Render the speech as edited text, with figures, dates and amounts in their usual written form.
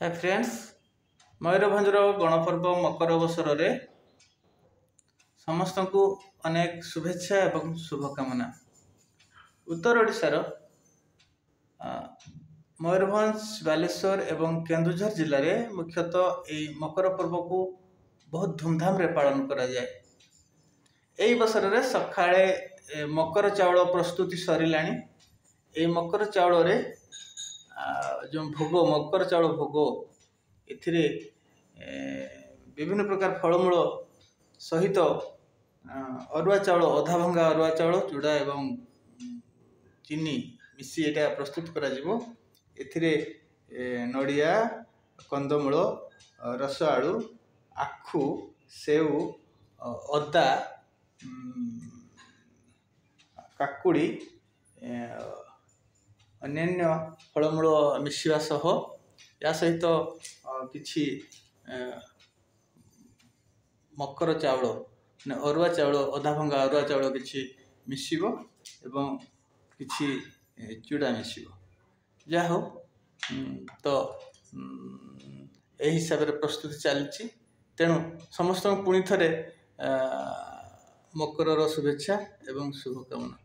Hi friends, मयूरभंजर गणपर्व मकर अवसर में समस्त को अनेक शुभेच्छा एवं शुभकामना। उत्तर ओडिशार मयूरभंज, बालेश्वर एवं केन्दुझर जिले में मुख्यतः यही मकर पर्व को बहुत धूमधाम रे पालन करा जाए। यही अवसर में सकाळे मकर चाउल प्रस्तुति सरिलाणी। यही मकर चाउल रे जो भोग मकर चाउल भोग एथिरे विभिन्न प्रकार फलमूल सहित अरुआ चाउल अधा भंगा अरुआ चाउल चूड़ा एवं चीनी मिसी एटा प्रस्तुत करा जिवो। एथिरे नड़िया कंदमूल रस आलू आखु सेऊ अदा काकुड़ी अन्य फलमूल मिसवा सह या सहित किछि मकर चाउल अरुआ चाउल अधा भंगा अरुआ चाउल किछि मिसिबो एवं किछि चूड़ा मिसिबो। जा हो तो एही हिसाब रे प्रस्तुति चलछि। तेणु समस्त पुणी थरे मकर शुभेच्छा एवं शुभकामना।